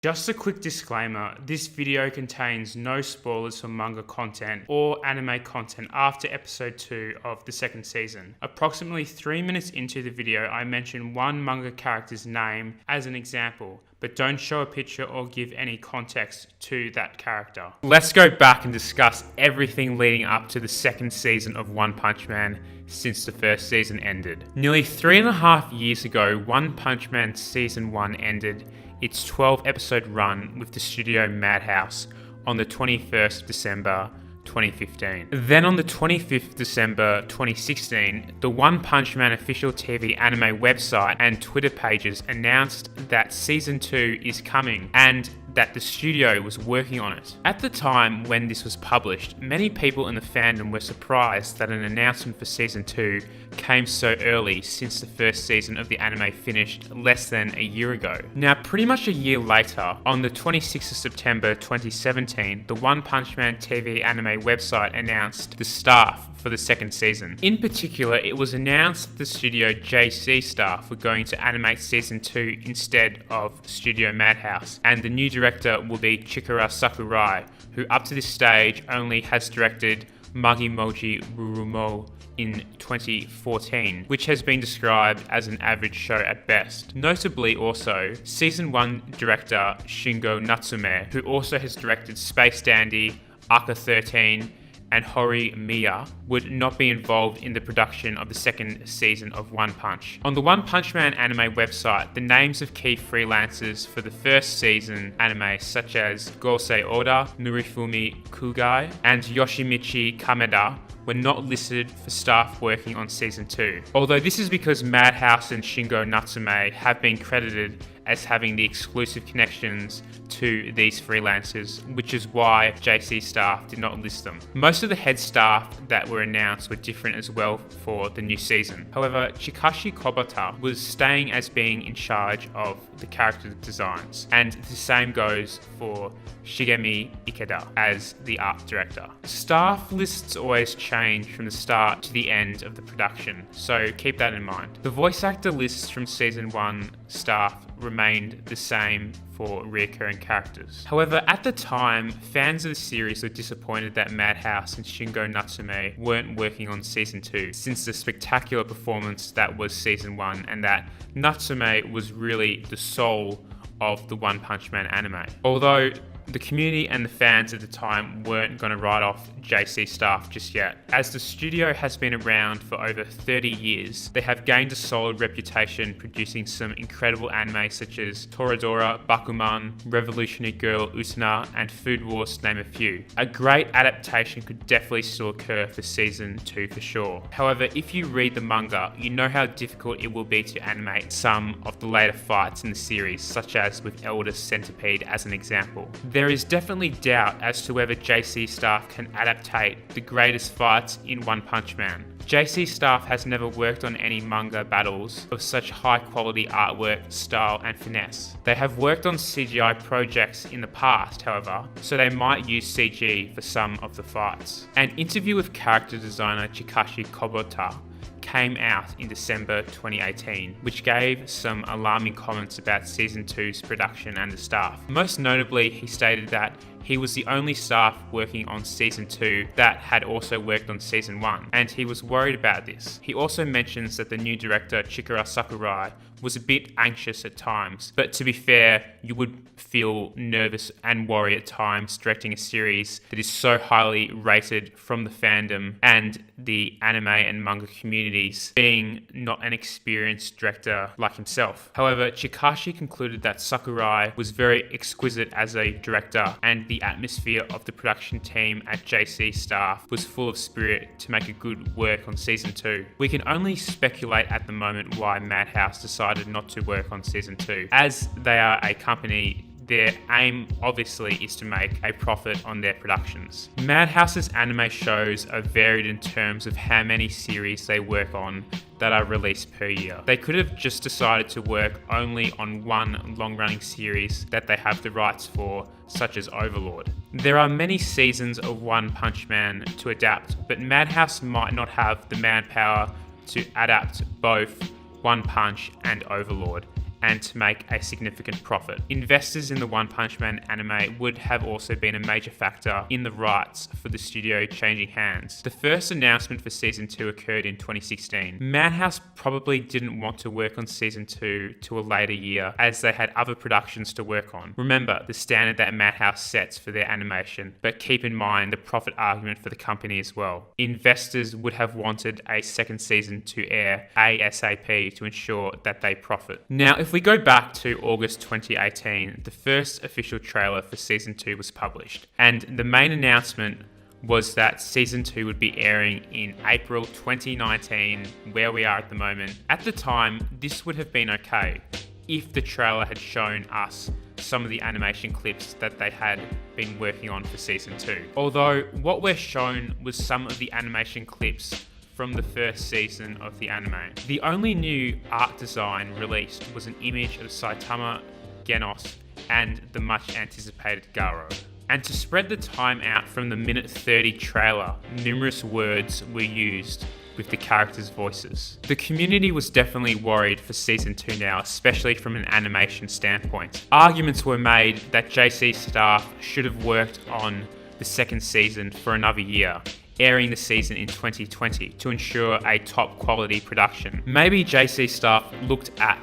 Just a quick disclaimer, this video contains no spoilers for manga content or anime content after episode 2 of the second season. Approximately 3 minutes into the video, I mention one manga character's name as an example, but don't show a picture or give any context to that character. Let's go back and discuss everything leading up to the second season of One Punch Man since the first season ended. Nearly 3.5 years ago, One Punch Man Season 1 ended its 12-episode run with the studio Madhouse on the 21st of December 2015. Then on the 25th December 2016, the One Punch Man official TV anime website and Twitter pages announced that Season 2 is coming and that the studio was working on it. At the time when this was published, many people in the fandom were surprised that an announcement for Season 2 came so early since the first season of the anime finished less than a year ago. Now, pretty much a year later, on the 26th of September 2017, the One Punch Man TV anime website announced the staff for the second season. In particular, it was announced that the Studio JC staff were going to animate Season 2 instead of Studio Madhouse, and the new director will be Chikara Sakurai, who up to this stage only has directed Magimoji Rurumo in 2014, which has been described as an average show at best. Notably also, Season 1 director Shingo Natsume, who also has directed Space Dandy, Aka 13, and Hori Miya, would not be involved in the production of the second season of One Punch. On the One Punch Man anime website, the names of key freelancers for the first season anime such as Gosei Oda, Nurifumi Kugai, and Yoshimichi Kameda were not listed for staff working on Season 2. Although this is because Madhouse and Shingo Natsume have been credited as having the exclusive connections to these freelancers, which is why JC staff did not list them. Most of the head staff that were announced were different as well for the new season. However, Chikashi Kobata was staying as being in charge of the character designs, and the same goes for Shigemi Ikeda as the art director. Staff lists always change from the start to the end of the production, so keep that in mind. The voice actor lists from Season 1 staff remained the same for recurring characters. However, at the time, fans of the series were disappointed that Madhouse and Shingo Natsume weren't working on Season 2 since the spectacular performance that was Season 1, and that Natsume was really the soul of the One Punch Man anime. Although the community and the fans at the time weren't going to write off JC staff just yet. As the studio has been around for over 30 years, they have gained a solid reputation producing some incredible anime such as Toradora, Bakuman, Revolutionary Girl Utena, and Food Wars to name a few. A great adaptation could definitely still occur for Season 2 for sure. However, if you read the manga, you know how difficult it will be to animate some of the later fights in the series, such as with Elder Centipede as an example. There is definitely doubt as to whether JC staff can adaptate the greatest fights in One Punch Man. JC staff has never worked on any manga battles of such high quality artwork, style and finesse. They have worked on CGI projects in the past, however, so they might use CG for some of the fights. An interview with character designer Chikashi Kobota came out in December 2018, which gave some alarming comments about Season 2's production and the staff. Most notably, he stated that he was the only staff working on Season 2 that had also worked on Season 1, and he was worried about this. He also mentions that the new director, Chikara Sakurai, was a bit anxious at times, but to be fair, you would feel nervous and worry at times directing a series that is so highly rated from the fandom and the anime and manga communities, being not an experienced director like himself. However, Chikashi concluded that Sakurai was very exquisite as a director, and the atmosphere of the production team at JC staff was full of spirit to make a good work on Season 2. We can only speculate at the moment why Madhouse decided not to work on Season 2. As they are a company, their aim obviously is to make a profit on their productions. Madhouse's anime shows are varied in terms of how many series they work on that are released per year. They could have just decided to work only on one long-running series that they have the rights for, such as Overlord. There are many seasons of One Punch Man to adapt, but Madhouse might not have the manpower to adapt both One Punch and Overlord, and to make a significant profit. Investors in the One Punch Man anime would have also been a major factor in the rights for the studio changing hands. The first announcement for Season 2 occurred in 2016. Madhouse probably didn't want to work on Season 2 to a later year, as they had other productions to work on. Remember the standard that Madhouse sets for their animation, but keep in mind the profit argument for the company as well. Investors would have wanted a second season to air ASAP to ensure that they profit. Now, if we go back to August 2018, the first official trailer for Season 2 was published, and the main announcement was that Season 2 would be airing in April 2019, where we are at the moment. At the time, this would have been okay if the trailer had shown us some of the animation clips that they had been working on for Season 2. Although, what we're shown was some of the animation clips from the first season of the anime. The only new art design released was an image of Saitama, Genos, and the much anticipated Garo. And to spread the time out from the minute 30 trailer, numerous words were used with the characters' voices. The community was definitely worried for Season 2 now, especially from an animation standpoint. Arguments were made that JC staff should have worked on the second season for another year, airing the season in 2020 to ensure a top quality production. Maybe JC staff looked at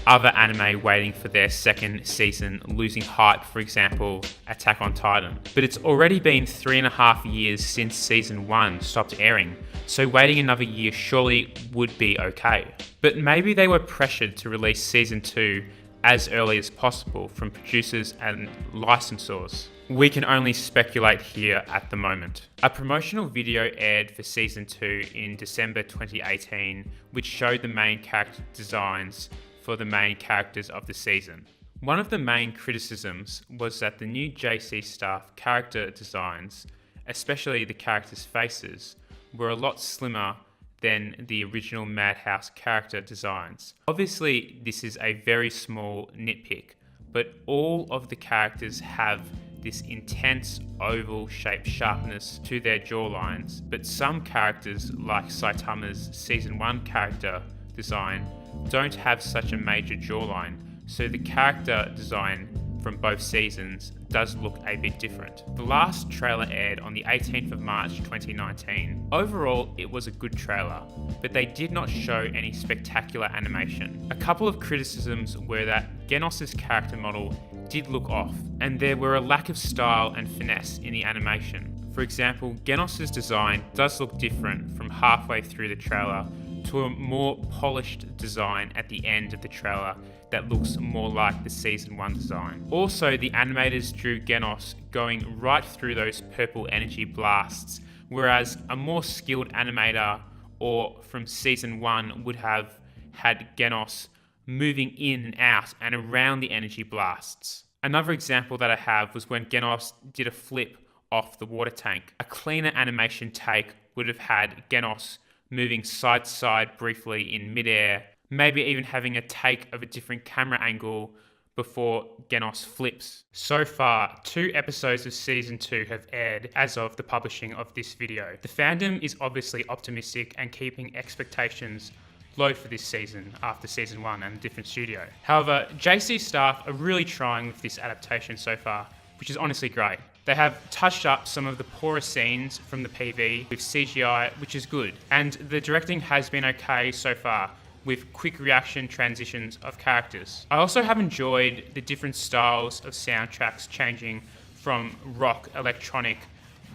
other anime waiting for their second season losing hype, for example, Attack on Titan. But it's already been 3.5 years since Season 1 stopped airing, so waiting another year surely would be okay. But maybe they were pressured to release Season 2 as early as possible from producers and licensors. We can only speculate here at the moment. A promotional video aired for Season 2 in December 2018, which showed the main character designs for the main characters of the season. One of the main criticisms was that the new JC staff character designs, especially the characters' faces, were a lot slimmer than the original Madhouse character designs. Obviously, this is a very small nitpick, but all of the characters have this intense oval-shaped sharpness to their jawlines, but some characters, like Saitama's Season 1 character design, don't have such a major jawline, so the character design from both seasons does look a bit different. The last trailer aired on the 18th of March 2019. Overall, it was a good trailer, but they did not show any spectacular animation. A couple of criticisms were that Genos' character model did look off, and there were a lack of style and finesse in the animation. For example, Genos' design does look different from halfway through the trailer to a more polished design at the end of the trailer that looks more like the Season 1 design. Also, the animators drew Genos going right through those purple energy blasts, whereas a more skilled animator or from Season 1 would have had Genos moving in and out and around the energy blasts. Another example that I have was when Genos did a flip off the water tank. A cleaner animation take would have had Genos moving side to side briefly in midair, maybe even having a take of a different camera angle before Genos flips. So far, 2 episodes of Season 2 have aired as of the publishing of this video. The fandom is obviously optimistic and keeping expectations low for this season after Season 1 and a different studio. However, JC staff are really trying with this adaptation so far, which is honestly great. They have touched up some of the poorer scenes from the PV with CGI, which is good. And the directing has been okay so far, with quick reaction transitions of characters. I also have enjoyed the different styles of soundtracks changing from rock, electronic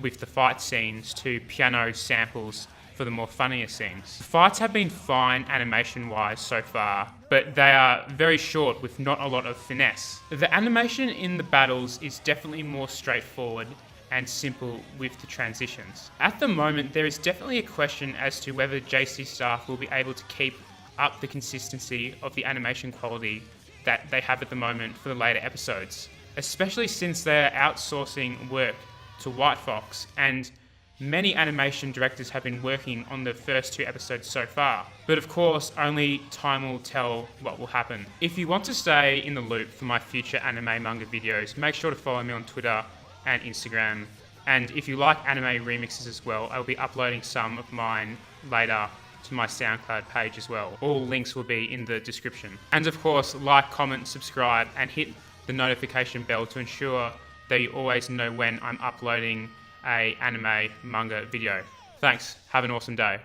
with the fight scenes to piano samples for the more funnier scenes. The fights have been fine animation-wise so far, but they are very short with not a lot of finesse. The animation in the battles is definitely more straightforward and simple with the transitions. At the moment, there is definitely a question as to whether JC staff will be able to keep up the consistency of the animation quality that they have at the moment for the later episodes, especially since they are outsourcing work to White Fox, and many animation directors have been working on the first 2 episodes so far. But of course, only time will tell what will happen. If you want to stay in the loop for my future anime manga videos, make sure to follow me on Twitter and Instagram. And if you like anime remixes as well, I'll be uploading some of mine later to my SoundCloud page as well. All links will be in the description. And of course, like, comment, subscribe, and hit the notification bell to ensure that you always know when I'm uploading a anime manga video. Thanks, have an awesome day.